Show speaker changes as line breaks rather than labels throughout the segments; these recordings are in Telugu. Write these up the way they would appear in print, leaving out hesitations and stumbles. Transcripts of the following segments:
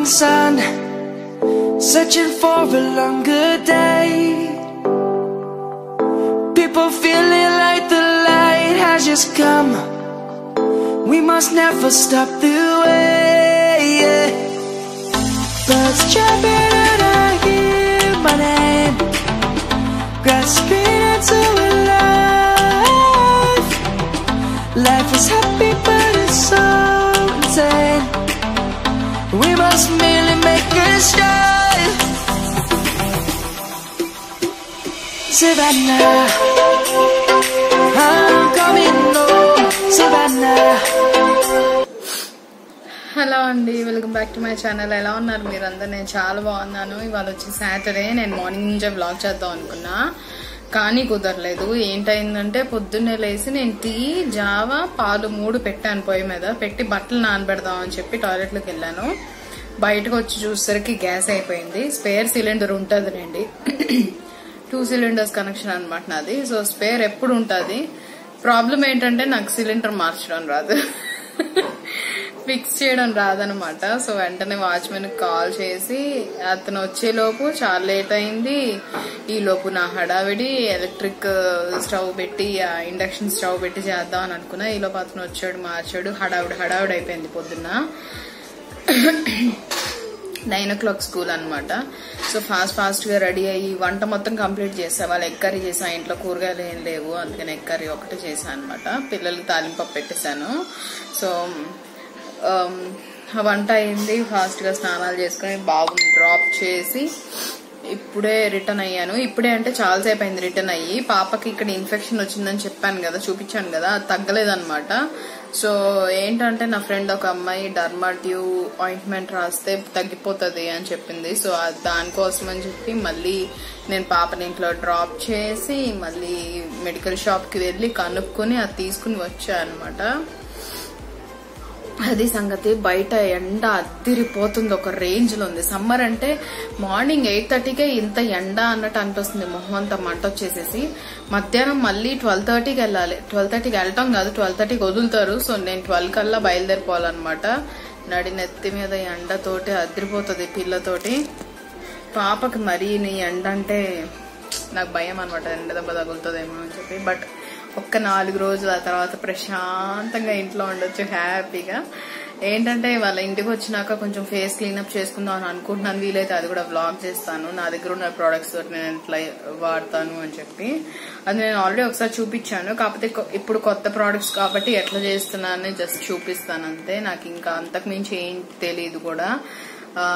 morning sun, searching for a longer day. People feeling like the light has just come. We must never stop the way. Birds jumping and I hear my name, grasping into a life. Life is happy but it's so insane. We must merely make a start. Savannah, I'm coming home. Savannah.
Hello అండి, welcome back to my channel. ఎలా ఉన్నారు మీరందరూ? నేను చాలా బాగున్నాను. ఇవాళ వచ్చి సాటర్డే. నేను మార్నింగ్ నుంచే వ్లాగ్ చేద్దాం అనుకున్నా, కానీ కుదరలేదు. ఏంటైందంటే పొద్దున్నే లేసి నేను టీ, జావా, పాలు 3 పెట్టాను పొయ్యి మీద పెట్టి బట్టలు నానబెడదాం అని చెప్పి టాయిలెట్లోకి వెళ్ళాను. బయటకు వచ్చి చూసేసరికి గ్యాస్ అయిపోయింది. స్పేర్ సిలిండర్ ఉంటుంది రండి, 2 సిలిండర్స్ కనెక్షన్ అనమాట నాది. సో స్పేర్ ఎప్పుడు ఉంటుంది. ప్రాబ్లం ఏంటంటే నాకు సిలిండర్ మార్చడం రాదు, ఫిక్స్ చేయడం రాదనమాట. సో వెంటనే వాచ్మెన్ కాల్ చేసి అతను వచ్చేలోపు చాలా లేట్ అయింది. ఈ లోపు నా హడావిడి ఎలక్ట్రిక్ స్టవ్ పెట్టి, ఇండక్షన్ స్టవ్ పెట్టి చేద్దాం అని అనుకున్నా. ఈ లోపు అతను వచ్చాడు, మార్చాడు. హడావిడి అయిపోయింది. పొద్దున్న 9 o'clock స్కూల్ అనమాట. సో ఫాస్ట్ గా రెడీ అయ్యి వంట మొత్తం కంప్లీట్ చేసా. వాళ్ళు ఎగ్ కర్రీ చేసా, ఇంట్లో కూరగాయలు ఏం లేవు, అందుకని ఎగ్ కర్రీ ఒకటి చేసా అనమాట. పిల్లలకి తాలింపు పెట్టేశాను. సో వంట అయింది. ఫాస్ట్ గా స్నానాలు చేసుకుని బాబుని డ్రాప్ చేసి ఇప్పుడే రిటర్న్ అయ్యాను. ఇప్పుడే అంటే చాలాసేపు అయింది రిటర్న్ అయ్యి. పాపకి ఇక్కడ ఇన్ఫెక్షన్ వచ్చిందని చెప్పాను కదా, చూపించాను కదా, అది తగ్గలేదన్నమాట. సో ఏంటంటే నా ఫ్రెండ్ ఒక అమ్మాయి డర్మాట్యూ ఆయింట్మెంట్ రాస్తే తగ్గిపోతుంది అని చెప్పింది. సో దానికోసం అని చెప్పి మళ్ళీ నేను పాపని ఇంట్లో డ్రాప్ చేసి మళ్ళీ మెడికల్ షాప్ కి వెళ్ళి కనుక్కొని అది తీసుకుని వచ్చా అనమాట. అది సంగతి. బయట ఎండ అద్దిరిపోతుంది, ఒక రేంజ్ లో ఉంది. సమ్మర్ అంటే మార్నింగ్ 8:30కే ఇంత ఎండ అన్నట్టు అనిపిస్తుంది. మొహం అంతా మంట వచ్చేసేసి మధ్యాహ్నం మళ్ళీ 12:30కి వెళ్ళాలి. 12:30కి వెళ్ళటం కాదు, 12:30కి వదులుతారు. సో నేను 12 కల్లా బయలుదేరిపోవాలన్నమాట. నడి నెత్తి మీద ఎండతోటి అద్దిరిపోతుంది పిల్లతోటి. పాపకి మరీ నీ ఎండ అంటే నాకు భయం అనమాట, ఎండ దెబ్బ తగులుతుందేమో అని చెప్పి. బట్ ఒక్క 4 రోజులు ఆ తర్వాత ప్రశాంతంగా ఇంట్లో ఉండొచ్చు హ్యాపీగా. ఏంటంటే వాళ్ళ ఇంటికి వచ్చినాక కొంచెం ఫేస్ క్లీనప్ చేసుకుందాం అని అనుకుంటున్నాను. వీలైతే అది కూడా వ్లాగ్ చేస్తాను, నా దగ్గర ఉన్న ప్రొడక్ట్స్ తోటి నేను ఎట్లా వాడతాను అని చెప్పి. అది నేను ఆల్రెడీ ఒకసారి చూపించాను, కాకపోతే ఇప్పుడు కొత్త ప్రొడక్ట్స్ కాబట్టి ఎట్లా చేస్తున్నానని జస్ట్ చూపిస్తాను అంతే. నాకు ఇంకా అంతకు మించి ఏం తెలియదు కూడా.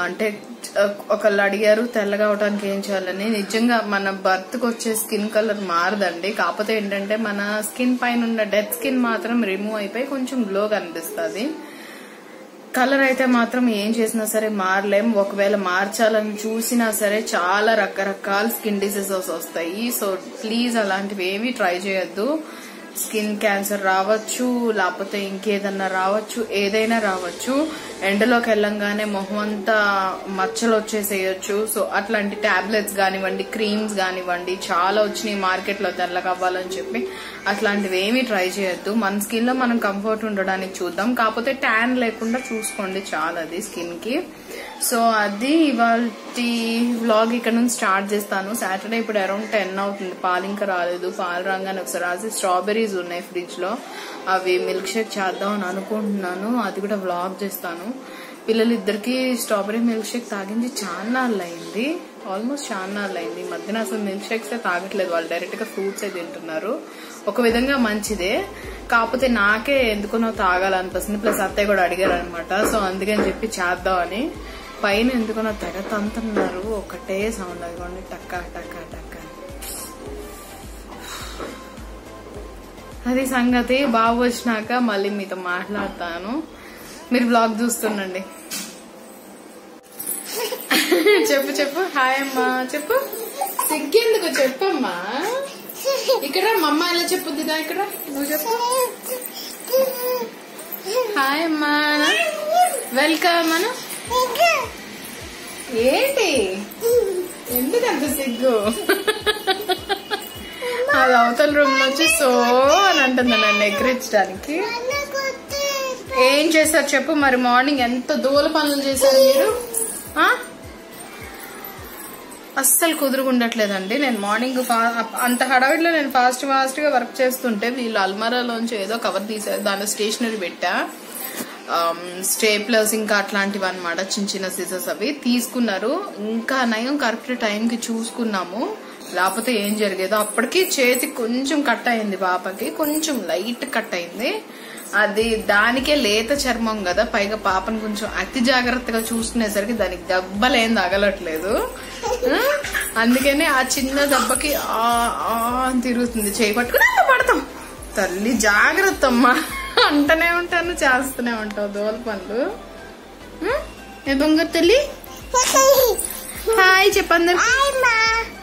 అంటే ఒకళ్ళు అడిగారు తెల్లగా అవడానికి ఏం చేయాలని. నిజంగా మన బర్త్ కి వచ్చే స్కిన్ కలర్ మారదండి, కాకపోతే ఏంటంటే మన స్కిన్ పైన ఉన్న డెడ్ స్కిన్ మాత్రం రిమూవ్ అయిపోయి కొంచెం గ్లో కనిపిస్తుంది. కలర్ అయితే మాత్రం ఏం చేసినా సరే మారలేం. ఒకవేళ మార్చాలని చూసినా సరే చాలా రకరకాల స్కిన్ డిసీజెస్ వస్తాయి. సో ప్లీజ్ అలాంటివి ఏవి ట్రై చేయొద్దు. స్కిన్ క్యాన్సర్ రావచ్చు, లేకపోతే ఇంకేదన్నా రావచ్చు, ఏదైనా రావచ్చు. ఎండలోకి వెళ్ళంగానే మొహం అంతా మచ్చలు వచ్చేసేయచ్చు. సో అట్లాంటి టాబ్లెట్స్ కానివ్వండి, క్రీమ్స్ కానివ్వండి, చాలా వచ్చినాయి మార్కెట్ లో తెల్లగా అవ్వాలని చెప్పి. అట్లాంటివి ఏమీ ట్రై చేయొద్దు. మన స్కిన్ లో మనం కంఫర్ట్ ఉండడానికి చూద్దాం, కాకపోతే ట్యాన్ లేకుండా చూసుకోండి చాలా అది స్కిన్ కి. సో అది ఇవాళ వ్లాగ్ ఇక్కడ నుంచి స్టార్ట్ చేస్తాను. సాటర్డే ఇప్పుడు అరౌండ్ 10 అవుతుంది. పాలు ఇంకా రాలేదు. పాలు రాగానే ఒకసారి రాసి స్ట్రాబెర్రీస్ ఉన్నాయి ఫ్రిడ్జ్ లో, అవి మిల్క్ షేక్ చేద్దాం అని అనుకుంటున్నాను. అది కూడా వ్లాగ్ చేస్తాను. పిల్లలిద్దరికి స్ట్రాబెర్రీ మిల్క్ షేక్ తాగించి చాలా నాళ్ళు అయింది, ఆల్మోస్ట్ చాలా నాళ్ళు అయింది. ఈ మధ్యన అసలు మిల్క్ షేక్స్ తాగట్లేదు, వాళ్ళు డైరెక్ట్ గా ఫ్రూట్స్ తింటున్నారు. ఒక విధంగా మంచిదే, కాకపోతే నాకే ఎందుకునో తాగాలనిపిస్తుంది. ప్లస్ అత్తయ్య కూడా అడిగారు అనమాట. సో అందుకని చెప్పి చేద్దాం అని. పైన ఎందుకునో తెగ తంతున్నారు, ఒకటే సౌండ్. అదిగోండి టక్క టక్క టక్క. అది సంగతి. బాబు వచ్చినాక మళ్ళీ మీతో మాట్లాడతాను, మీరు వ్లాగ్ చూస్తుండండి. చెప్పు హాయ్ అమ్మా చెప్పు. సిగ్గెందుకు చెప్పమ్మా. ఇక్కడ మమ్మ ఎలా చెప్పుద్దిగా, ఇక్కడ నువ్వు చెప్పు. హాయ్ అమ్మా, వెల్కమ్ అన్న. ఏంటి ఎందుకంత సిగ్గు? అది అవతల రూమ్ లో వచ్చి సో అని అంటుంది నన్ను ఎగిరించడానికి. ఏం చేశారు చెప్పు మరి? మార్నింగ్ ఎంత దూల పనులు చేశారు మీరు? అస్సలు కుదురుకుండట్లేదండి. నేను మార్నింగ్ అంత హడావిడిలో నేను ఫాస్ట్ గా వర్క్ చేస్తుంటే వీళ్ళు అల్మారాలోంచి ఏదో కవర్ తీసారు, దాని స్టేషనరీ పెట్టా, స్టేప్లర్స్ ఇంకా అట్లాంటివి అనమాట, చిన్న చిన్న సీజర్స్ అవి తీసుకున్నారు. ఇంకా నయం కరెక్ట్ టైంకి చూసుకున్నాము, లేకపోతే ఏం జరిగేదో. అప్పటికి చేతి కొంచెం కట్ అయింది పాపకి, కొంచెం లైట్ కట్ అయింది. అది దానికే లేత చర్మం కదా, పైగా పాపను కొంచెం అతి జాగ్రత్తగా చూసుకునేసరికి దానికి దెబ్బలేం తగలట్లేదు. అందుకనే ఆ చిన్న దెబ్బకి తిరుగుతుంది, చేయి పట్టుకుని పడతాం. తల్లి జాగ్రత్త అమ్మా అంటనే ఉంటాను, చేస్తూనే ఉంటావు దోల పనులు. దొంగ తల్లి హాయ్ చెప్పందరు.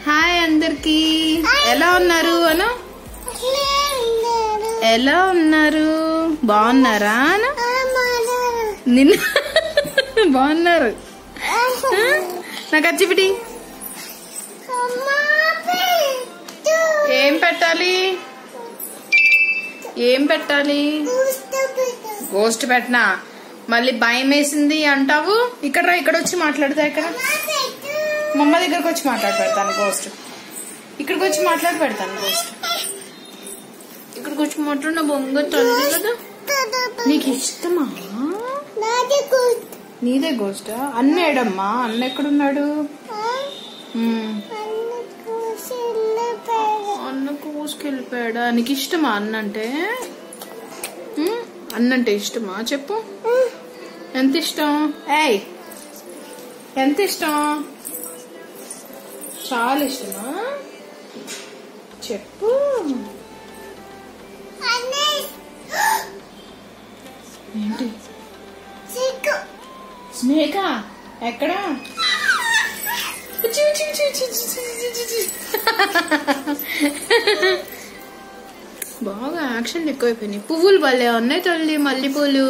హాయ్ అందరికి, ఎలా ఉన్నారు అను? ఎలా ఉన్నారు? బాగున్నారా అను? నిన్న బాగున్నారు. నాకు అచ్చిపిటి ఏం పెట్టాలి? ఏం పెట్టాలి? గోస్ట్ పెట్టనా? మళ్ళీ భయం వేసింది అంటావు. ఇక్కడ ఇక్కడ వచ్చి మాట్లాడతా, ఇక్కడ మమ్మ దగ్గరకు వచ్చి మాట్లాడి పెడతాను గోస్ట్. ఇక్కడికి వచ్చి మాట్లాడి పెడతాను గోస్ట్. ఇక్కడికి వచ్చి మాట్లాడిన బొంగ తల్లి కదా. నీకు ఇష్టమా? నీదే గోస్ట్. అన్న ఏడమ్మా? అన్న ఎక్కడున్నాడు? అన్న కోసుకెళ్ళిపోయాడా? నీకు ఇష్టమా అన్నంటే? అన్నంటే ఇష్టమా చెప్పు? ఎంత ఇష్టం? ఏయ్ ఎంత ఇష్టం? చాలా ఇష్టమా చెప్పు. ఏంటి స్నేకా? ఎక్కడా? బాగా యాక్షన్ ఎక్కువైపోయినాయి. పువ్వులు భలే ఉన్నాయి తల్లి, మల్లెపూలు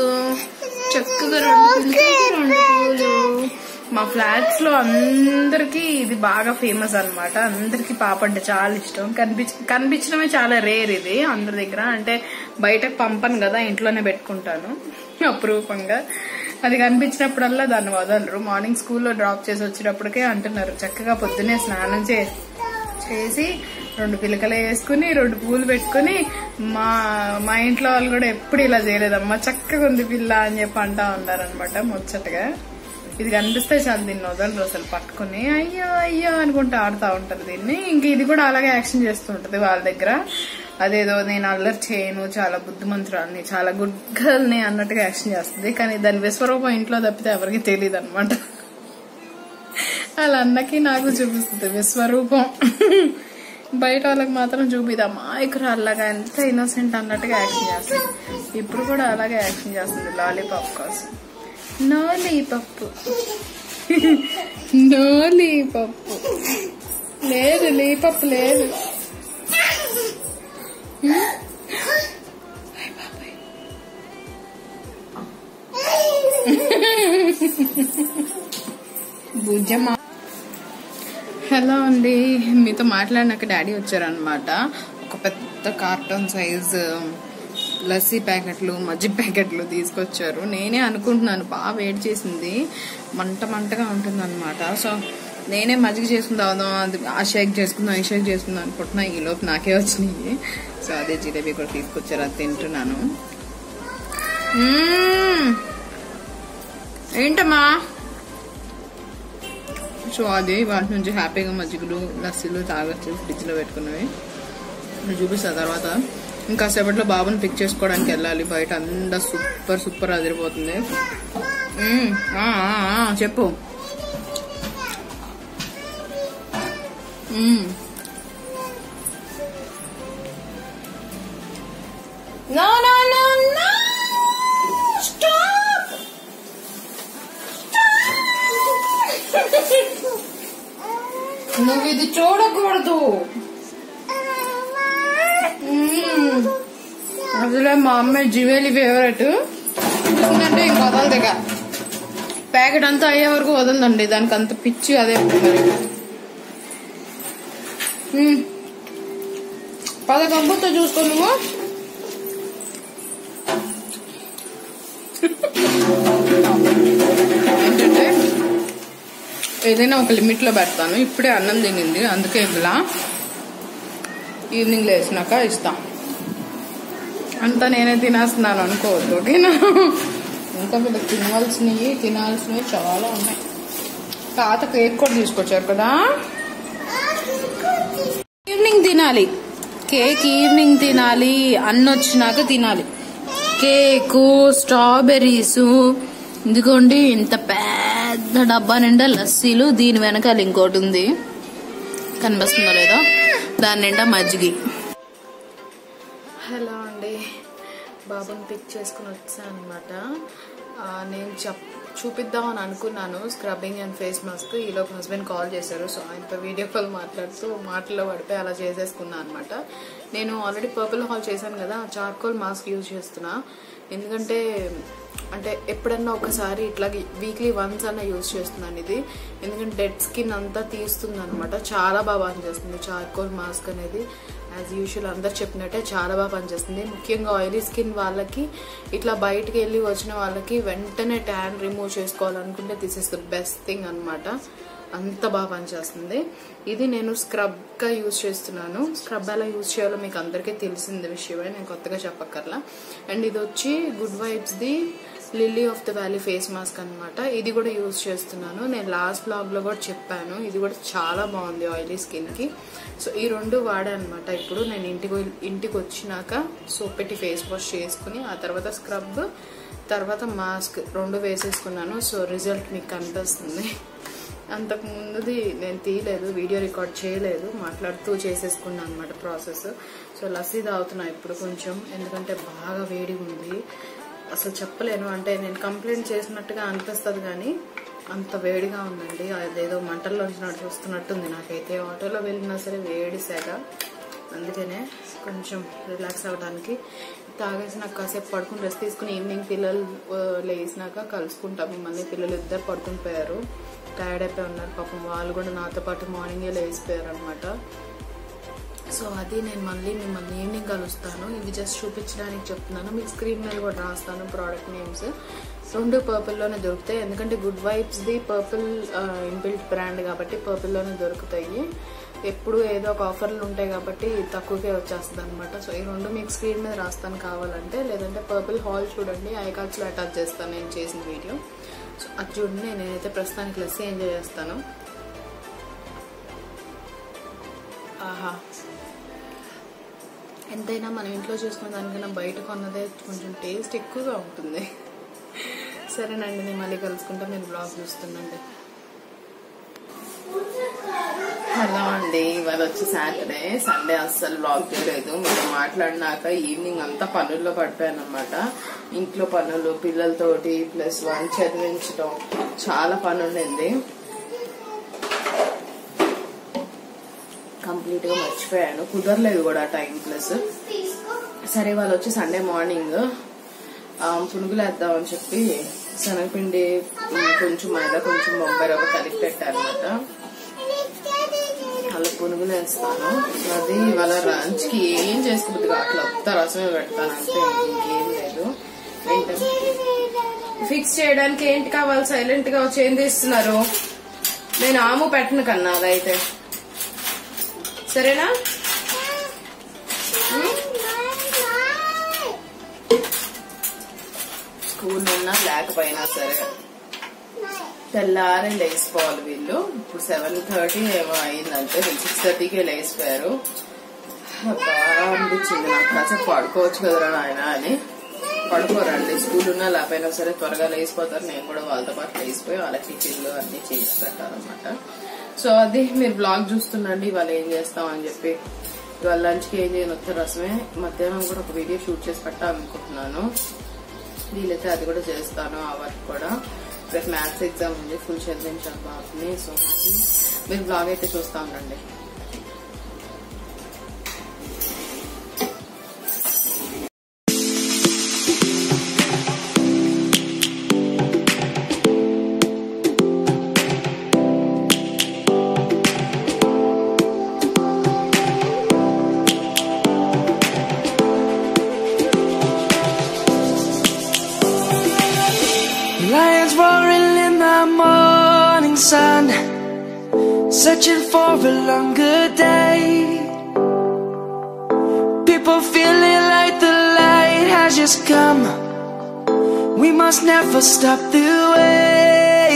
చక్కగా 2 పూలు. మా ఫ్లాట్స్ లో అందరికి ఇది బాగా ఫేమస్ అన్నమాట. అందరికి పాప అంటే చాలా ఇష్టం. కనిపించడమే చాలా రేర్ ఇది అందరి దగ్గర. అంటే బయటకు పంపను కదా, ఇంట్లోనే పెట్టుకుంటాను అపురూపంగా. అది కనిపించినప్పుడల్లా దాన్ని వదలరు. మార్నింగ్ స్కూల్లో డ్రాప్ చేసి వచ్చేటప్పటికే అంటున్నారు, చక్కగా పొద్దున్నే స్నానం చేసి 2 పిలకలు వేసుకుని 2 పూలు పెట్టుకుని, మా ఇంట్లో వాళ్ళు కూడా ఎప్పుడు ఇలా చేయలేదమ్మా, చక్కగా ఉంది పిల్ల అని చెప్పి అంటా ఉన్నారనమాట ముచ్చటగా. ఇది కనిపిస్తే చాలు దీన్ని వదలరు అసలు, పట్టుకుని అయ్యో అయ్యో అనుకుంటూ ఆడుతూ ఉంటారు దీన్ని. ఇంక ఇది కూడా అలాగే యాక్షన్ చేస్తూ ఉంటది వాళ్ళ దగ్గర. అదేదో నేను అల్లరి చేయను, చాలా బుద్ధిమంతురాన్ని, చాలా గుడ్ గర్ల్ ని అన్నట్టుగా యాక్షన్ చేస్తుంది. కానీ దాని విశ్వరూపం ఇంట్లో తప్పితే ఎవరికి తెలియదు అనమాట. వాళ్ళ అన్నకి నాకు చూపిస్తుంది విశ్వరూపం, బయట వాళ్ళకి మాత్రం చూపిదమ్మా ఇకరాల్లాగా ఎంత ఇన్నోసెంట్ అన్నట్టుగా యాక్షన్ చేస్తుంది. ఇప్పుడు కూడా అలాగే యాక్షన్ చేస్తుంది లాలీపాప్ కోసం. నోలీపప్పు నోలీపప్పు లేదు, లీపప్పు లేదు. బుజ్జమ్మ. హలో అండి, మీతో మాట్లాడినాక డాడీ వచ్చారనమాట. ఒక పెద్ద కార్టూన్ సైజ్ లస్సీ ప్యాకెట్లు, మజ్జి ప్యాకెట్లు తీసుకొచ్చారు. నేనే అనుకుంటున్నాను బాగా వేడి చేసింది, మంటగా ఉంటుంది అనమాట. సో నేనే మజ్జిగ చేసుకుని తాగుదాం, అది ఆ షేక్ చేసుకుందాం, ఈ షేక్ చేసుకుందాం అనుకుంటున్నా. ఈ లోపు నాకే వచ్చినాయి. సో అదే జిలేబీ కూడా తీసుకొచ్చారు, అది తింటున్నాను. ఏంటమ్మా? సో అది వాటి నుంచి హ్యాపీగా మజ్జిగలు లస్సీలు తాగొచ్చు, ఫ్రిడ్జ్ లో పెట్టుకున్నవి. చూపిస్తా తర్వాత. ఇంకా సేపట్లో బాబుని పిక్ చేసుకోవడానికి వెళ్ళాలి. బయట అంతా సూపర్ అదిరిపోతుంది. చెప్పు. No, no, no, no! Stop! నువ్వు ఇది చూడకూడదు. అసలే మా అమ్మాయి జివేలి ఫేవరెట్. ఎందుకంటే ఇంక వదలదిగా, ప్యాకెట్ అంతా అయ్యే వరకు వదలదండి, దానికి అంత పిచ్చి. అదే పద కంపుతో చూసుకో నువ్వు. ఏంటంటే ఏదైనా ఒక లిమిట్లో పెడతాను. ఇప్పుడే అన్నం తినింది, అందుకే ఇలా ఈవినింగ్ లేచినాక ఇస్తా. అంతా నేనే తినేస్తున్నాను అనుకోవద్దు, ఓకేనా? ఇంకా వీళ్ళకి తినాల్సినవి చాలా ఉన్నాయి. తాత కేక్ కూడా తీసుకొచ్చారు కదా, ఈవినింగ్ తినాలి. కేక్ ఈవినింగ్ తినాలి, వచ్చినాక తినాలి. కేకు, స్ట్రాబెర్రీస్, ఇదిగోండి ఇంత పెద్ద డబ్బా నిండా లస్సీలు. దీని వెనకాల ఇంకోటి ఉంది, కనిపిస్తుందో లేదో, దాని నిండా మజ్జిగి. హలో అండి, బాబుని పిక్ చేసుకుని వచ్చాను అనమాట. నేను చూపిద్దామని అనుకున్నాను స్క్రబ్బింగ్ అండ్ ఫేస్ మాస్క్. ఈలోపు హస్బెండ్ కాల్ చేశారు. సో ఆయనతో వీడియో కాల్ మాట్లాడుతూ మాటల్లో పడిపోయి అలా చేసేసుకున్నాను అనమాట. నేను ఆల్రెడీ పర్పుల్ హాల్ చేశాను కదా, చార్కోల్ మాస్క్ యూజ్ చేస్తున్నా. ఎందుకంటే ఎప్పుడన్నా ఒకసారి ఇట్లా వీక్లీ వన్స్ అన్న యూజ్ చేస్తున్నాను ఇది. ఎందుకంటే డెడ్ స్కిన్ అంతా తీస్తుంది అనమాట. చాలా బాగా పనిచేస్తుంది చార్కోల్ మాస్క్ అనేది. యాజ్ యూజువల్ అందరు చెప్పినట్టే చాలా బాగా పనిచేస్తుంది. ముఖ్యంగా ఆయిలీ స్కిన్ వాళ్ళకి, ఇట్లా బయటకు వెళ్ళి వచ్చిన వాళ్ళకి వెంటనే ట్యాన్ రిమూవ్ చేసుకోవాలనుకుంటే this is the best thing అనమాట. అంత బాగా పనిచేస్తుంది. ఇది నేను స్క్రబ్ గా యూజ్ చేస్తున్నాను. స్క్రబ్ ఎలా యూజ్ చేయాలో మీకు అందరికీ తెలిసింది విషయమే, నేను కొత్తగా చెప్పక్కర్లా. అండ్ ఇది వచ్చి good vibes the lily of the valley face mask అనమాట. ఇది కూడా యూజ్ చేస్తున్నాను. నేను లాస్ట్ బ్లాగ్ లో కూడా చెప్పాను, ఇది కూడా చాలా బాగుంది ఆయిలీ స్కిన్ కి. సో ఈ రెండు వాడాను అనమాట. ఇప్పుడు నేను ఇంటికి వచ్చినాక సోప్ పెట్టి ఫేస్ వాష్ చేసుకుని ఆ తర్వాత స్క్రబ్, తర్వాత మాస్క్ రెండు వేసేసుకున్నాను. సో రిజల్ట్ మీకు కనిపిస్తుంది. అంతకు ముందుది నేను తీయలేదు, వీడియో రికార్డ్ చేయలేదు, మాట్లాడుతూ చేసేసుకున్నాను అనమాట ప్రాసెస్. సో లస్సీ తాగుతున్నా ఇప్పుడు కొంచెం, ఎందుకంటే బాగా వేడిగా ఉంది. అసలు చెప్పలేను, అంటే నేను కంప్లైంట్ చేసినట్టుగా అనిపిస్తుంది కానీ అంత వేడిగా ఉందండి. అదేదో మంటల్లోంచి వస్తున్నట్టుంది నాకైతే. ఆటోలో వెళ్ళినా సరే వేడి సేగ. అందుకనే కొంచెం రిలాక్స్ అవ్వడానికి తాగేసి నాకు కాసేపు పడుకుని రెస్ట్ తీసుకుని ఈవినింగ్ పిల్లలు లేసినాక కలుసుకుంటాం మిమ్మల్ని. పిల్లలు ఇద్దరు పడుకుని పోయారు, టైర్డ్ అయిపోయి ఉన్నారు పాపం. వాళ్ళు కూడా నాతో పాటు మార్నింగే లేచిపోయారు అనమాట. సో అది నేను మళ్ళీ మిమ్మల్ని ఈవినింగ్ కలుస్తాను. ఇది జస్ట్ చూపించడానికి చెప్తున్నాను. మీకు స్క్రీన్ మీద కూడా రాస్తాను ప్రోడక్ట్ నేమ్స్. రెండు పర్పుల్లోనే దొరుకుతాయి, ఎందుకంటే good vibes the purple inbuilt brand కాబట్టి పర్పుల్లోనే దొరుకుతాయి. ఎప్పుడు ఏదో ఒక ఆఫర్లు ఉంటాయి కాబట్టి తక్కువకే వచ్చేస్తుంది అనమాట. సో ఈ రెండు మీకు స్క్రీన్ మీద రాస్తాను కావాలంటే, లేదంటే పర్పుల్ హాల్ చూడండి, ఐకార్డ్స్ లో అటాచ్ చేస్తాను నేను చేసిన వీడియో. సో అది చూడండి. నేనైతే ప్రస్తుతానికి లస్సీ ఎంజాయ్ చేస్తాను. ఆహా, ఎంతైనా మనం ఇంట్లో చేసుకున్న దానికన్నా బయట కొన్నదే కొంచెం టేస్ట్ ఎక్కువగా ఉంటుంది. సరేనండి, నేను మళ్ళీ కలుసుకుంటా. మీరు బ్లాగ్ చూస్తుండండి. హలో అండి, ఇవాళ వచ్చి సాటర్డే. సండే అస్సలు బ్లాగ్ చేయలేదు. మీరు మాట్లాడినాక ఈవినింగ్ అంతా పనుల్లో పడిపోయాను అనమాట. ఇంట్లో పనులు, పిల్లలతోటి ప్లస్ వన్ చదివించడం, చాలా పని ఉండింది. కంప్లీట్ గా మర్చిపోయాను, కుదరలేదు కూడా టైం. ప్లస్ సరే వాళ్ళు వచ్చి సండే మార్నింగ్ పునుగులు వేద్దామని చెప్పి శనగపిండి కొంచెం మైదా కొంచెం బొంబాయి రవ్వ కలిపి పెట్టారనమాట. అలా పునుగులు వేస్తాను. అది ఇవాళ లంచ్ కి ఏం చేసుకుంటుంది అట్లా ఒక్క రసమే పెడతాను అంతే, ఇంకేం లేదు. ఏంటంటే ఫిక్స్ చేయడానికి ఏంటి కావాలి? సైలెంట్ గా వచ్చి ఏం తీస్తున్నారు? నేను ఆము పెట్టను కన్నా అదైతే సరేనా? స్కూల్ ఉన్నా లేకపోయినా సరే తెల్లారే లేచిపోవాలి వీళ్ళు. ఇప్పుడు 7:30 ఏమో అయిందంటే 6:30కే లేచిపోయారు. బాగా అనిపించింది నాకు, కాసేపు పడుకోవచ్చు కదరా నాయన అని. పడుకోరండి, స్కూల్ ఉన్నా లేకపోయినా సరే త్వరగా లేచిపోతారు. నేను కూడా వాళ్ళతో పాటు లేచిపోయి వాళ్ళకి టిఫిన్లు అన్ని చేసి పెట్టాలన్నమాట. సో అది మీరు బ్లాగ్ చూస్తుండండి ఇవాళ ఏం చేస్తామని చెప్పి. ఇవాళ లంచ్ కి ఏం చేయను, ఒక్క రసమే. మధ్యాహ్నం కూడా ఒక వీడియో షూట్ చేసి పెట్టాలనుకుంటున్నాను. వీలైతే అది కూడా చేస్తాను. ఆ వర్క్ కూడా రేపు మ్యాథ్స్ ఎగ్జామ్ ఉంది, ఫుల్ చదివించాను బాబుని. సో మీరు బ్లాగ్ అయితే చూస్తా ఉండండి.
Lions roaring in the morning sun, searching for a longer day. People feeling like the light has just come. We must never stop the way.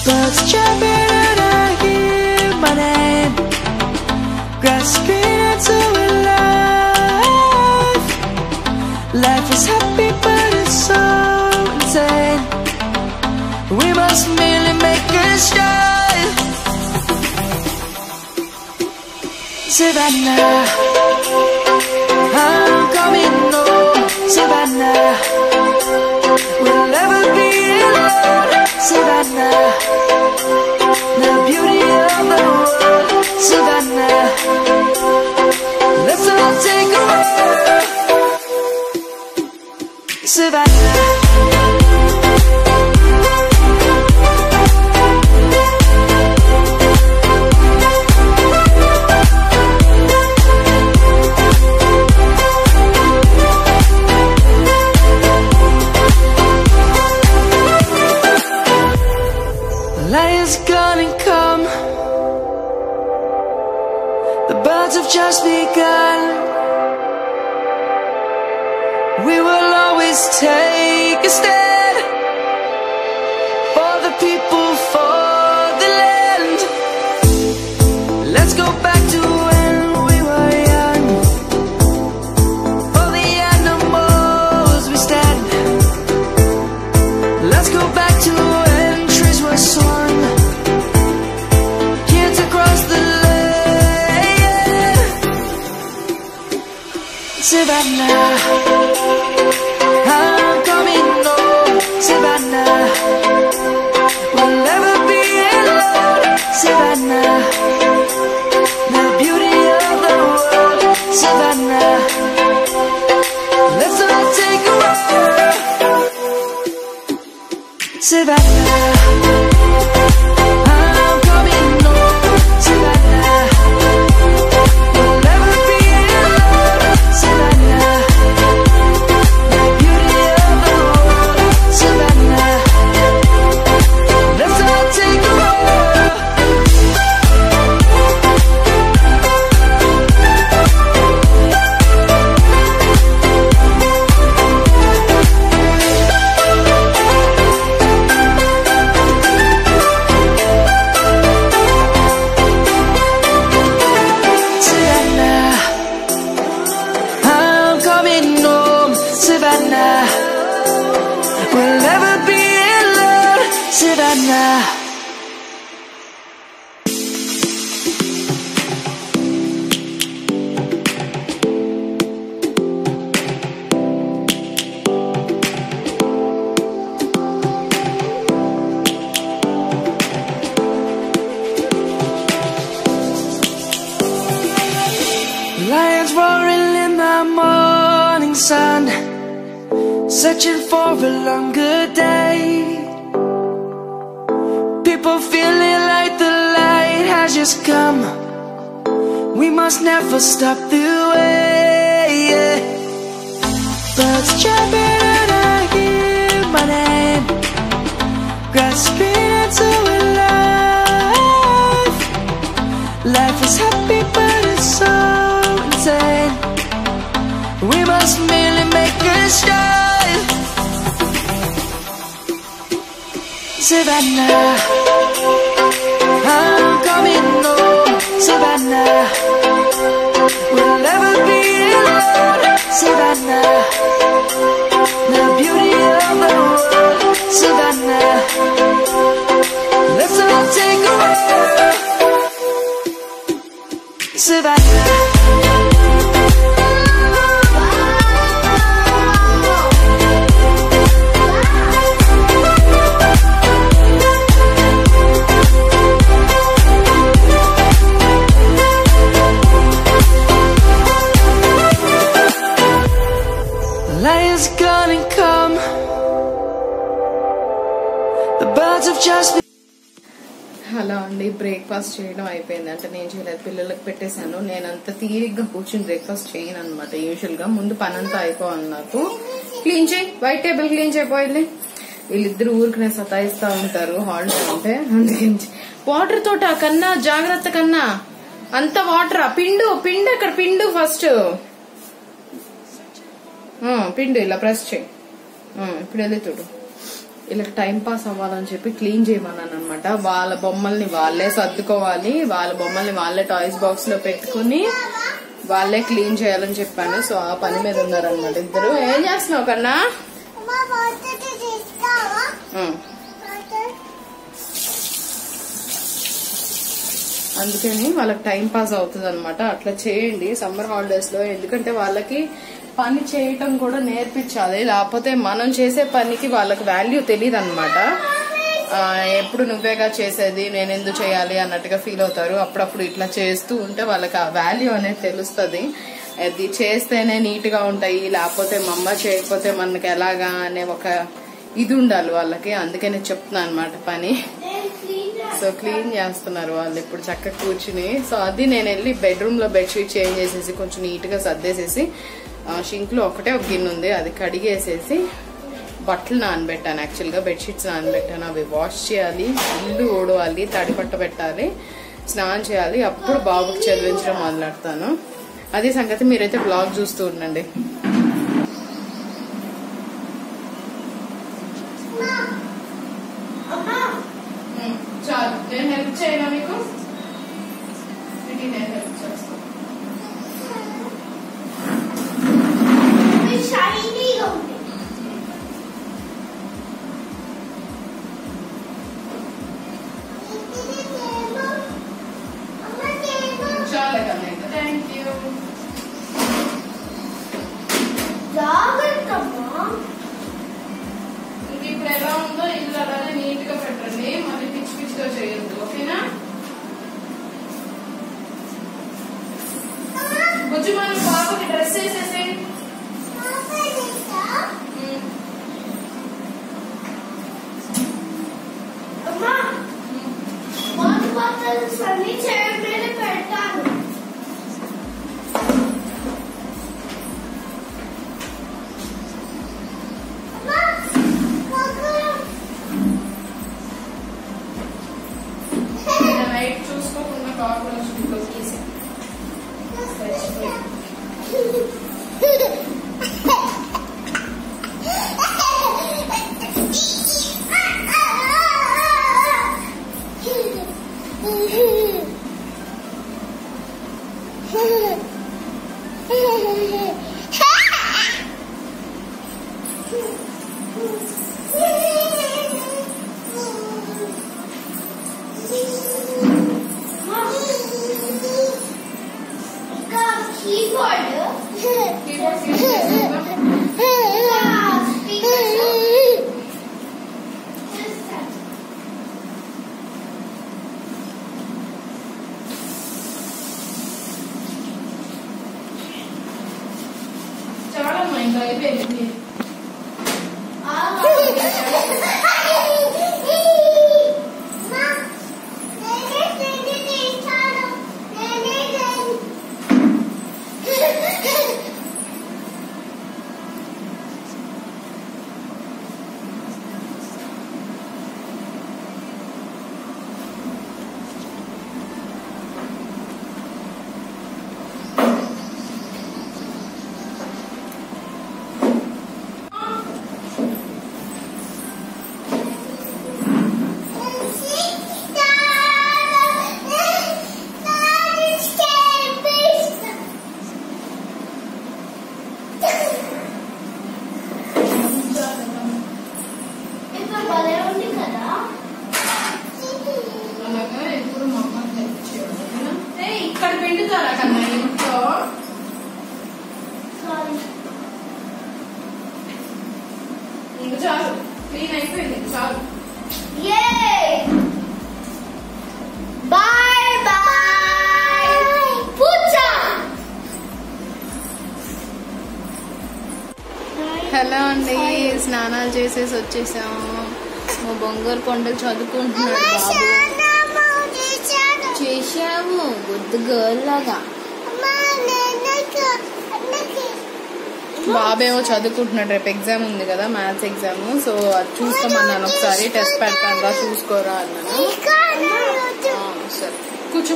Birds jumping and I hear my name, grasping into a life. Life is happy but it's so insane. We must merely make a start. Savannah, I'm coming home. Savannah, we'll never be alone. Savannah, the beauty of the world. Savannah, let's all take a walk. Savannah. Lion's gonna come. The birds have just begun. We will always take a stand for the people, for the land. Let's go back to when we were young. For the animals we stand. Let's go back to when trees were swung. Kids across the land. Savannah, I'm coming home. Savannah, we'll never be alone. Savannah, the beauty of the world. Savannah, let's all take a walk. Savannah, I'm coming home. Savannah, we'll never be alone. Savannah, the beauty of the world. Savannah, let's all take a walk. Savannah, I'm coming home. Savannah, we'll never be alone. Savannah. Lions roaring in the morning sun, searching for a longer day. People feeling like the light has just come. We must never stop the way. Birds jumping and I hear my name, grasping into a life. Life is happy but it's so insane. We must merely make a start. Savannah, I'm coming home. Savannah, we'll never be alone. Savannah, the beauty of the world. Savannah, let's all take a walk. Savannah. Lion's gonna come. The birds have just been.
Hello అండి, బ్రేక్ఫాస్ట్ చేయడం అయిపోయింది. అంటే నేను చేయలేదు, పిల్లలకు పెట్టేశాను. నేను అంత తీరిగ్గా కూర్చుని బ్రేక్ఫాస్ట్ చేయను అనమాట. యూజువల్ గా ముందు పని అంతా అయిపోవాలి. నాకు క్లీన్ చేయి, వైట్ టేబుల్ క్లీన్ చేయపోయింది. వీళ్ళిద్దరు ఊరికి సతాయిస్తా ఉంటారు హాలిడే అంటే. అందుకని వాటర్ తోట కన్నా జాగ్రత్త కన్నా అంత వాటర్ పిండు పిండు అక్కడ పిండు ఫస్ట్ పిండు ఇలా ప్రెస్ చేయి ఇప్పుడు వెళ్ళి చూడు ఇలా టైం పాస్ అవ్వాలని చెప్పి క్లీన్ చేయమన్నాను అనమాట. వాళ్ళ బొమ్మల్ని వాళ్ళే సర్దుకోవాలి, వాళ్ళ బొమ్మల్ని వాళ్ళే టాయ్స్ బాక్స్ లో పెట్టుకుని వాళ్ళే క్లీన్ చేయాలని చెప్పాను. సో ఆ పని మీద ఉన్నారనమాట ఇద్దరు. ఏం చేస్తున్నావు కన్నా? అందుకని వాళ్ళకి టైం పాస్ అవుతుంది అనమాట. అట్లా చేయండి సమ్మర్ హాలిడేస్ లో, ఎందుకంటే వాళ్ళకి పని చేయటం కూడా నేర్పించాలి. లేకపోతే మనం చేసే పనికి వాళ్ళకి వాల్యూ తెలియదు అనమాట. ఎప్పుడు నువ్వేగా చేసేది, నేను ఎందుకు చేయాలి అన్నట్టుగా ఫీల్ అవుతారు. అప్పుడప్పుడు ఇట్లా చేస్తూ ఉంటే వాళ్ళకి ఆ వాల్యూ అనేది తెలుస్తుంది. అది చేస్తేనే నీట్ గా ఉంటాయి, లేకపోతే మా అమ్మ చేయకపోతే మనకి ఎలాగా అనే ఒక ఇది ఉండాలి వాళ్ళకి. అందుకే నేను చెప్తున్నాను అనమాట పని. సో క్లీన్ చేస్తున్నారు వాళ్ళు ఇప్పుడు చక్కగా కూర్చుని. సో అది నేను వెళ్ళి బెడ్రూమ్ లో బెడ్షీట్ చేంజ్ చేసేసి కొంచెం నీట్ గా సర్దేసేసి షింక్ లో ఒకటే ఒక గిన్నె ఉంది అది కడిగేసేసి బట్టలు నానబెట్టాను. యాక్చువల్ గా బెడ్షీట్స్ నానబెట్టాను. అవి వాష్ చేయాలి, ఇల్లు ఊడవాలి, తడి పట్ట పెట్టాలి, స్నానం చేయాలి. అప్పుడు బాబుకి చదివించడం మొదలెడతాను. అదే సంగతి. మీరైతే బ్లాగ్ చూస్తూ ఉండండి. చాలు, నేను హెల్ప్ చేయనా మీకు? నేను హెల్ప్ చేస్తాను. చాలా కన్నా థ్యాంక్ యూ. ఇంక ఇప్పుడు ఎలా ఉందో ఇల్లు అలానే నీట్ గా పెట్టండి, మళ్ళీ పిచ్చి పిచ్చిగా చేయొద్దు. ఓకేనా? కొంచెం మనం బాబుకి డ్రెస్ వేసేసి
పెడతాను.
నైట్ చూసుకోకుండా కాకుండా తీసి చాలా ఇంకా అయిపోయింది. ఇక్కడ పిండుతారా కన్నా ఇంట్లో? ఇంక చాలు, క్లీన్ అయిపోయింది చాలు.
బాయ్ బాయ్ పూజా.
హలో అండి, స్నానాలు చేసేసి వచ్చేసాము. మా బొంగూరు కొండలు చదువుకుంటున్నాడు బాబు. చేసాము గుడ్ గర్ల్ లాగా. బాబేమో చదువుకుంటున్నాడు, రేపు ఎగ్జామ్ ఉంది కదా, మ్యాథ్స్ ఎగ్జామ్. సో అది చూసుకోమన్నాను, ఒకసారి టెస్ట్ పెడతాను రా చూసుకోరా అన్నాను. సరే కూర్చో.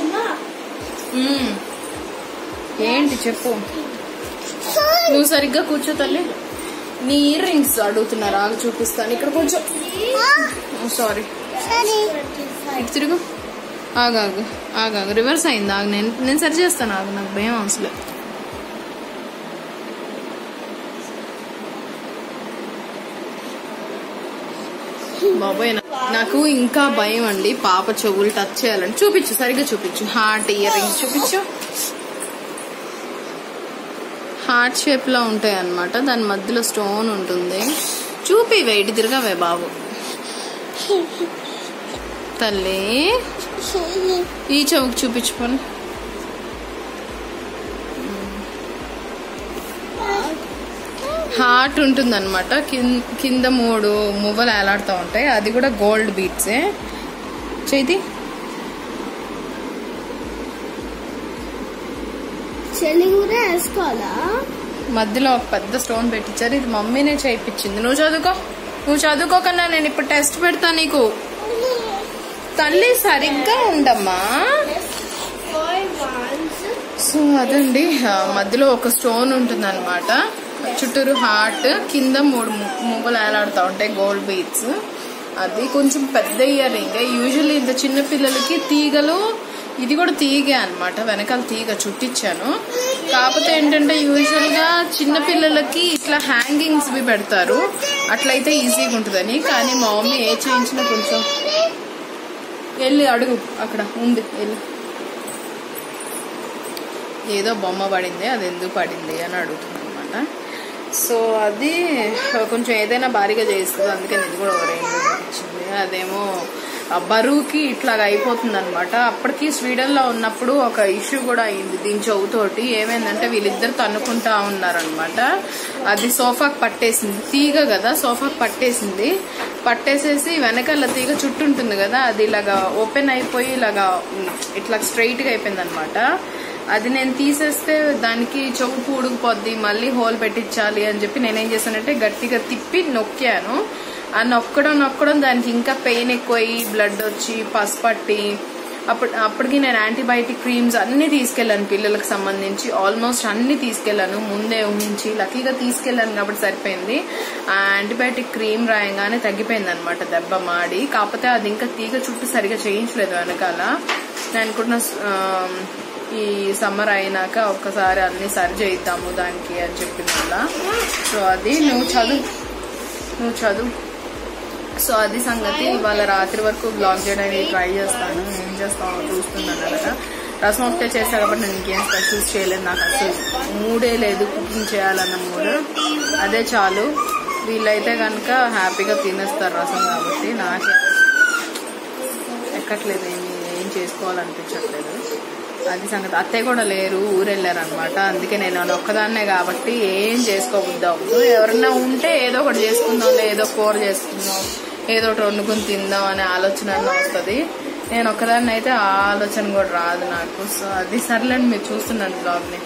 ఏంటి చెప్పు. నువ్వు సరిగ్గా కూర్చో తల్లి. నీ ఇయర్ రింగ్స్ అడుగుతున్నారు, ఆగు చూపిస్తాను. ఇక్కడ కొంచెం సారీ ఇటు తిరుగు. ఆగాగు ఆగాగు, రివర్స్ అయింది. ఆగు, నేను సరి చేస్తాను. ఆగు, నాకు భయం అవసరం. బాబోయ్, నాకు ఇంకా భయం అండి పాప చెవులు టచ్ చేయాలని. చూపించు, సరిగ్గా చూపించు. హార్ట్ ఇయర్ రింగ్స్ చూపించు. హార్ట్ షేప్ లో ఉంటాయి అన్నమాట, దాని మధ్యలో స్టోన్ ఉంటుంది. చూపి, వెయిట్ తిరగవే బాబు. తల్లి ఈ చెవుకు చూపించుకోని. హార్ట్ ఉంటుంది అనమాట, కింద 3 మువ్వలు ఏలాడుతూ ఉంటాయి. అది కూడా గోల్డ్ బీట్సే. చేతి మధ్యలో ఒక పెద్ద స్టోన్ పెట్టించారు. ఇది మమ్మీనే చేయించింది. నువ్వు చదువుకోకన్నా నేను ఇప్పుడు టెస్ట్ పెడతా నీకు. తల్లి సరిగ్గా ఉండమ్మా. సో అదండి, మధ్యలో ఒక స్టోన్ ఉంటుంది అనమాట, చుట్టూరు హార్ట్, కింద 3 మువ్వలు ఏలాడుతూ ఉంటాయి, గోల్డ్ బీట్స్. అది కొంచెం పెద్ద ఇయర్ రింగ్. యూజువల్లీ ఇంత చిన్న పిల్లలకి తీగలు, ఇది కూడా తీగే అనమాట, వెనకాల తీగ చుట్టించాను. కాకపోతే ఏంటంటే యూజువల్ గా చిన్న పిల్లలకి ఇట్లా హ్యాంగింగ్స్ బి పెడతారు, అట్లయితే ఈజీగా ఉంటుందని. కానీ మా మమ్మీ ఏ చేయించినా కొంచెం వెళ్ళి అడుగు, అక్కడ ఉంది వెళ్ళి. ఏదో బొమ్మ పడింది, అది ఎందుకు పడింది అని అడుగుతుంది అనమాట. సో అది కొంచెం ఏదైనా భారీగా చేస్తుంది, అందుకని ఇది కూడా వచ్చింది. అదేమో బరువుకి ఇట్లాగా అయిపోతుంది అనమాట. అప్పటికి స్వీడన్ లో ఉన్నప్పుడు ఒక ఇష్యూ కూడా అయింది దీని చెవుతోటి. ఏమైందంటే వీళ్ళిద్దరు తన్నుకుంటా ఉన్నారనమాట. అది సోఫాకి పట్టేసింది, తీగ కదా సోఫాకి పట్టేసింది. పట్టేసేసి వెనకాల తీగ చుట్టూ ఉంటుంది కదా, అది ఇలాగా ఓపెన్ అయిపోయి ఇలాగా ఇట్లా స్ట్రైట్ గా అయిపోయింది అనమాట. అది నేను తీసేస్తే దానికి చెవు పూడుకుపోద్ది, మళ్ళీ హోల్ పెట్టించాలి అని చెప్పి నేనేం చేశానంటే గట్టిగా తిప్పి నొక్కాను. ఆ నొక్కడం దానికి ఇంకా పెయిన్ ఎక్కువయ్యి బ్లడ్ వచ్చి పసుపట్టి అప్పటికి నేను యాంటీబయాటిక్ క్రీమ్స్ అన్ని తీసుకెళ్లాను పిల్లలకు సంబంధించి. ఆల్మోస్ట్ అన్ని తీసుకెళ్లాను, ముందే ఊహించి లక్కీగా తీసుకెళ్లాను కాబట్టి సరిపోయింది. ఆ యాంటీబయాటిక్ క్రీమ్ రాయంగానే తగ్గిపోయింది అనమాట దెబ్బ మాడి. కాకపోతే అది ఇంకా తీగ చుట్టూ సరిగా చేయించలేదు వెనకాల. నేను అనుకున్న ఈ సమ్మర్ అయినాక ఒక్కసారి అన్ని సరి చేయిద్దాము దానికి అని చెప్పిన వల్ల. సో అది నువ్వు చదువు. సో అది సంగతి. ఇవాళ రాత్రి వరకు బ్లాగ్ చేయడానికి ట్రై చేస్తాను, ఏం చేస్తామో చూస్తున్నాను కదా. రసం ఒకటే చేస్తా కాబట్టి నేను ఇంకేం స్పెషల్స్ చేయలేదు, నాకు అసలు మూడే లేదు కుకింగ్ చేయాలన్న మూడు. అదే చాలు. వీళ్ళైతే కనుక హ్యాపీగా తినేస్తారు రసం కాబట్టి. నాకే ఎక్కట్లేదు, ఏం చేసుకోవాలనిపించట్లేదు. అది సంగతి. అత్తయ్య కూడా లేరు, ఊరెళ్ళారు అనమాట. అందుకే నేను ఒక్కదాన్నే కాబట్టి ఏం చేసుకోబుద్ది అవ్వదు. ఎవరన్నా ఉంటే ఏదో ఒకటి చేసుకుందాం, ఏదో కూర చేసుకుందాం, ఏదో ఒకటి వండుకుని తిందాం అనే ఆలోచన వస్తుంది. నేను ఒక్కదాన్ని అయితే ఆ ఆలోచన కూడా రాదు నాకు. సో అది సర్లేండి, మీరు చూస్తున్నాను బ్లాగ్ని.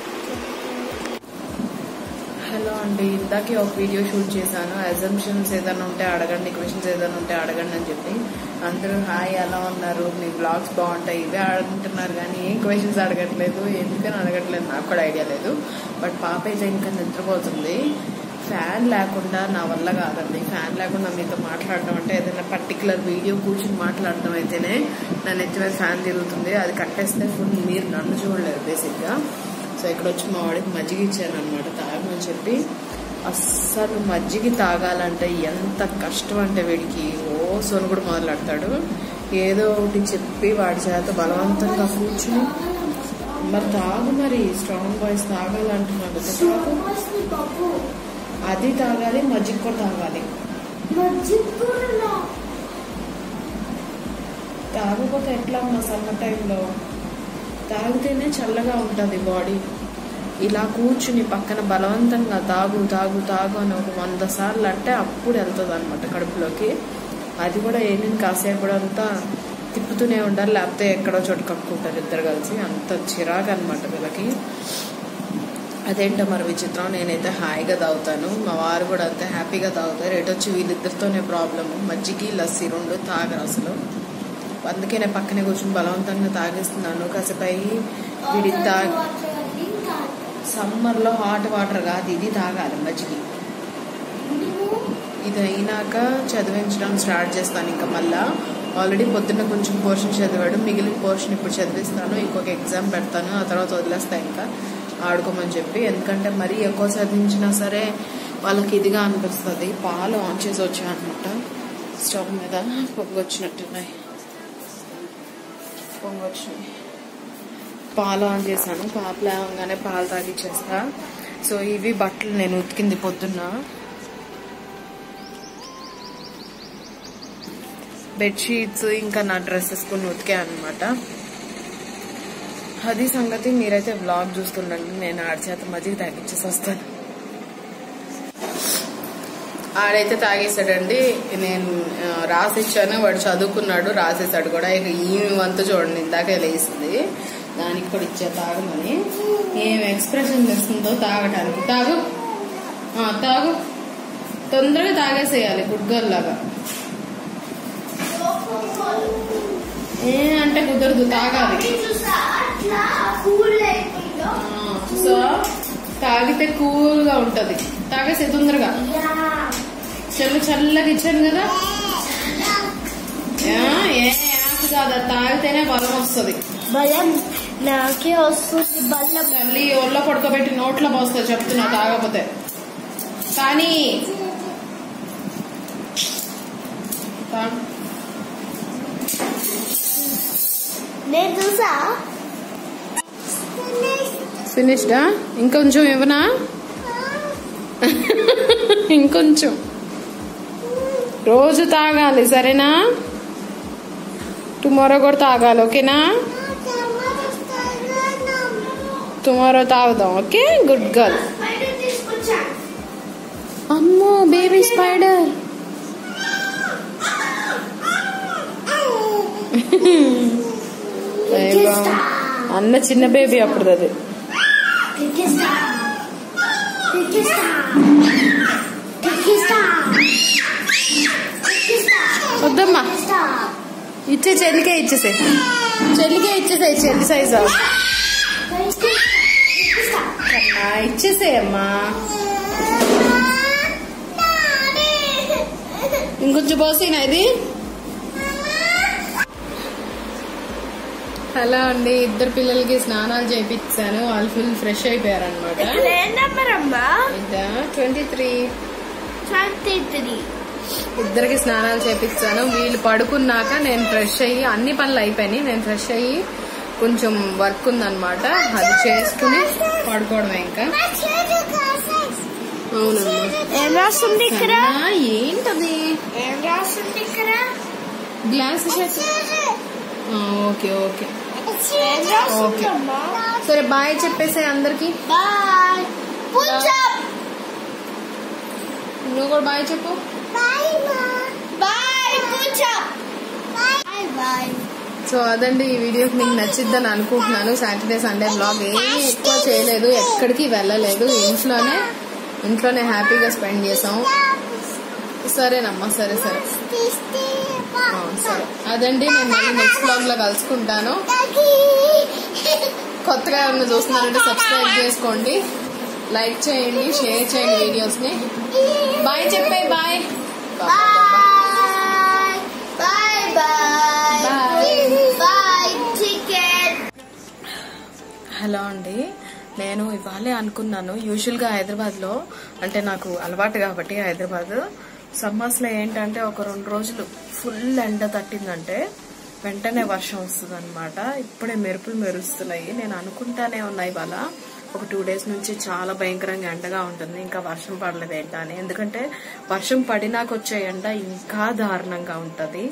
హలో అండి, ఇందాకే ఒక వీడియో షూట్ చేశాను. అజంప్షన్స్ ఏదైనా ఉంటే అడగండి, క్వశ్చన్స్ ఏదైనా ఉంటే అడగండి అని చెప్పి. అందరూ హాయ్ ఎలా ఉన్నారు, మీ బ్లాగ్స్ బాగుంటాయి ఇవే అడుగుతున్నారు కానీ ఏం క్వశ్చన్స్ అడగట్లేదు. ఎందుకని అడగట్లేదు నాకు కూడా ఐడియా లేదు. బట్ పాప అయితే ఇంకా నిద్రపోతుంది. ఫ్యాన్ లేకుండా నా వల్ల కాదండి. ఫ్యాన్ లేకుండా మీతో మాట్లాడడం అంటే ఏదైనా పర్టికులర్ వీడియో కూర్చొని మాట్లాడడం అయితేనే నా నెత్తి మీద ఫ్యాన్ తిరుగుతుంది. అది కట్టేస్తే ఫుల్ మీరు నన్ను చూడలేరు బేసిక్గా. సో ఇక్కడ వచ్చి మా వాడికి మజ్జిగ ఇచ్చాను అనమాట తాగమని చెప్పి. అస్సలు మజ్జిగ తాగాలంటే ఎంత కష్టం అంటే వీడికి సోను కూడా మొదలెడతాడు. ఏదో ఒకటి చెప్పి వాడి చేత బలవంతంగా కూర్చుని మరి తాగు, మరి స్ట్రాంగ్ బాయ్స్ తాగాలంటున్నాడు. అది తాగాలి, మజ్జిగ కూడా తాగాలి. తాగకపోతే ఎట్లా అమ్మా సమ్మర్ టైంలో? తాగితేనే చల్లగా ఉంటుంది బాడీ. ఇలా కూర్చుని పక్కన బలవంతంగా తాగు తాగు తాగు అని ఒక 100 సార్లు అంటే అప్పుడు వెళ్తుంది అనమాట కడుపులోకి. అది కూడా ఏమేమి కాసేపు అంతా తిప్పుతూనే ఉండాలి, లేకపోతే ఎక్కడో చోటు కక్కుకుంటారు ఇద్దరు కలిసి. అంత చిరాకు అనమాట వీళ్ళకి. అదేంటో మరి విచిత్రం. నేనైతే హాయిగా తాగుతాను, మా వారు కూడా అంతే హ్యాపీగా తాగుతారు. ఎటొచ్చి వీళ్ళిద్దరితోనే ప్రాబ్లము. మజ్జిగి లస్సీ 2 తాగరు అసలు. అందుకే నేను పక్కనే కూర్చొని బలవంతంగా తాగేస్తున్నాను. కాసేపు అయ్యి వీడికి సమ్మర్లో హాట్ వాటర్ కాదు ఇది తాగాలి మజ్జిగ. ఇది అయినాక చదివించడం స్టార్ట్ చేస్తాను. ఇంకా మళ్ళా ఆల్రెడీ పొద్దున్న కొంచెం పోర్షన్ చదివాడు, మిగిలిన పోర్షన్ ఇప్పుడు చదివిస్తాను. ఇంకొక ఎగ్జామ్ పెడతాను, ఆ తర్వాత వదిలేస్తాను ఇంకా ఆడుకోమని చెప్పి. ఎందుకంటే మరీ ఎక్కువ చదివించినా సరే వాళ్ళకి ఇదిగా అనిపిస్తుంది. పాలు ఆన్ చేసి వచ్చాయన్నమాట, స్టవ్ మీద పొంగొచ్చినట్టున్నాయి. పాలు ఆన్ చేశాను, పాప లేవగానే పాలు తాగిచ్చేస్తా. సో ఇవి బట్టలు నేను ఉతికింది పొద్దున్న, బెడ్షీట్స్ ఇంకా నా డ్రెస్సెస్ కొన్ని ఉతికా అనమాట. అది సంగతి. మీరైతే వ్లాగ్ చూస్తుండండి, నేను ఆడి చేత మజ్జిగ తాగిచ్చేసి వస్తాను. ఆడైతే తాగేసాడండి, నేను రాసిచ్చాను, వాడు చదువుకున్నాడు, రాసేసాడు కూడా. ఇక ఈ వంతు చూడండి, ఇందాకే లేసింది, దానికి కూడా ఇచ్చా తాగమని. ఏం ఎక్స్ప్రెషన్ చేస్తుందో తాగటానికి. తాగు తాగు, తొందరగా తాగేసేయాలి గుడ్ గర్ల్ లాగా. అంటే కుదరదు, తాగాలి. సో తాగితే కూల్ గా ఉంటది, తాగేసే తొందరగా. చల్లగా ఇచ్చాను కదా, ఏ యాప్ కాదు, తాగితేనే బలం వస్తుంది.
బలం నాకే వస్తుంది. బలం
తల్లి ఒళ్ళో పడుకోబెట్టి నోట్లో పోస్తా చెప్తున్నా తాగకపోతే. కానీ
నేను చూసా.
ఫినిష్డా? ఇంకొంచెం ఇవ్వనా? ఇంకొంచెం. రోజు తాగాలి సరేనా? టుమారో కూడా తాగాలి ఓకేనా? టుమారో తాగుదాం ఓకే? Good girl. అమ్మో బేబీ స్పైడర్. అన్న చిన్న బేబీ అప్పుడు అది. వద్దమ్మా, ఇచ్చే చెల్లికే ఇచ్చేసే, చెల్లి సైజు ఇచ్చేసేయమ్మా. ఇంకొంచెం పోసినా ఇది. హలో అండి, ఇద్దరు పిల్లలకి స్నానాలు చేయించాను, వాళ్ళు ఫుల్ ఫ్రెష్ అయిపోయారు అనమాట. 23 ఇద్దరికి స్నానాలు చేయించాను. వీళ్ళు పడుకున్నాక నేను ఫ్రెష్ అయ్యి, అన్ని పనులు అయిపోయినాయి, నేను ఫ్రెష్ అయ్యి కొంచెం వర్క్ ఉందన్నమాట, అది చేసుకుని పడుకోవడమే ఇంకా. అవునమ్మా.
ఏం రాస్తుంది ఇక్కడ?
ఏంటది?
ఏం రాస్తుంది ఇక్కడ?
Glass okay okay
okay.
సరే బాయ్ చెప్పేసే అందరికి.
బాయ్.
నువ్వు కూడా బాయ్ చెప్పు. సో అదండి, ఈ వీడియోకి మీకు నచ్చిద్దని అనుకుంటున్నాను. సాటర్డే సండే బ్లాగ్ ఏమీ ఎక్కువ చేయలేదు, ఎక్కడికి వెళ్ళలేదు, ఇంట్లోనే హ్యాపీగా స్పెండ్ చేసాం. సరేనమ్మా, సరే సరే సరే. అదండి, నేను మళ్ళీ నెక్స్ట్ బ్లాగ్ లో కలుసుకుంటాను. కొత్తగా ఏమన్నా చూస్తున్నారంటే సబ్స్క్రైబ్ చేసుకోండి, లైక్ చేయండి, షేర్ చేయండి వీడియోస్ ని. బాయ్ చెప్పే. బాయ్. హలో అండి, నేను ఇవాళే అనుకున్నాను, యూజువల్గా హైదరాబాద్లో అంటే నాకు అలవాటు కాబట్టి హైదరాబాద్ సమ్మర్స్లో ఏంటంటే ఒక 2 రోజులు ఫుల్ ఎండ తట్టిందంటే వెంటనే వర్షం వస్తుంది అనమాట. ఇప్పుడే మెరుపులు మెరుస్తున్నాయి. నేను అనుకుంటానే ఉన్నా ఇవాళ ఒక 2 డేస్ నుంచి చాలా భయంకరంగా ఎండగా ఉంటుంది, ఇంకా వర్షం పడలేదు ఏంటా అని. ఎందుకంటే వర్షం పడినాక వచ్చే ఎండ ఇంకా దారుణంగా ఉంటది,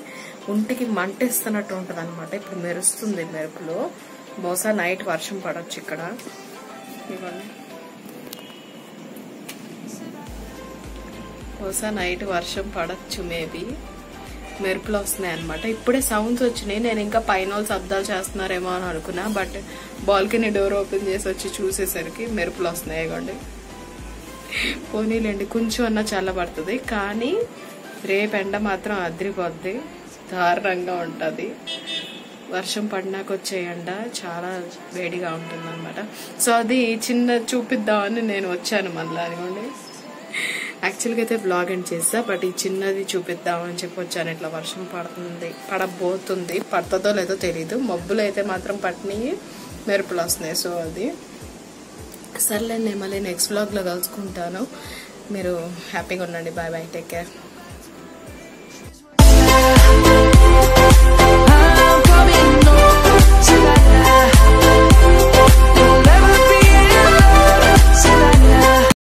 ఒంటికి మంటేస్తున్నట్టు ఉంటది అనమాట. ఇప్పుడు మెరుస్తుంది మెరుపులు, బహుశా నైట్ వర్షం పడొచ్చు ఇక్కడ. ఇవన్నీ బహుశా నైట్ వర్షం పడచ్చు, మేబీ. మెరుపులు వస్తున్నాయి అనమాట. ఇప్పుడే సౌండ్స్ వచ్చినాయి, నేను ఇంకా పైన శబ్దాలు చేస్తున్నారేమో అని అనుకున్నా, బట్ బాల్కనీ డోర్ ఓపెన్ చేసి వచ్చి చూసేసరికి మెరుపులు వస్తున్నాయి. ఇవ్వండి, పోనీలేండి, కొంచెం అన్నా చల్లబడుతుంది. కానీ రేపు ఎండ మాత్రం అదిరిపోద్ది. దారుణంగా ఉంటుంది. వర్షం పడినాక వచ్చే ఎండ చాలా వేడిగా ఉంటుంది అనమాట. సో అది చిన్న చూపిద్దామని నేను వచ్చాను మళ్ళీ. అనుకోండి, యాక్చువల్గా అయితే బ్లాగ్ ఎండ్ చేస్తా, బట్ ఈ చిన్నది చూపిద్దామని చెప్పి వచ్చాను. ఇట్లా వర్షం పడబోతుంది, పడుతుందో లేదో తెలీదు. మబ్బులు అయితే మాత్రం పట్టినవి, మెరుపులు వస్తున్నాయి. సో అది సర్లే, నేను మళ్ళీ నెక్స్ట్ బ్లాగ్లో కలుసుకుంటాను. మీరు హ్యాపీగా ఉండండి. Bye bye, take care.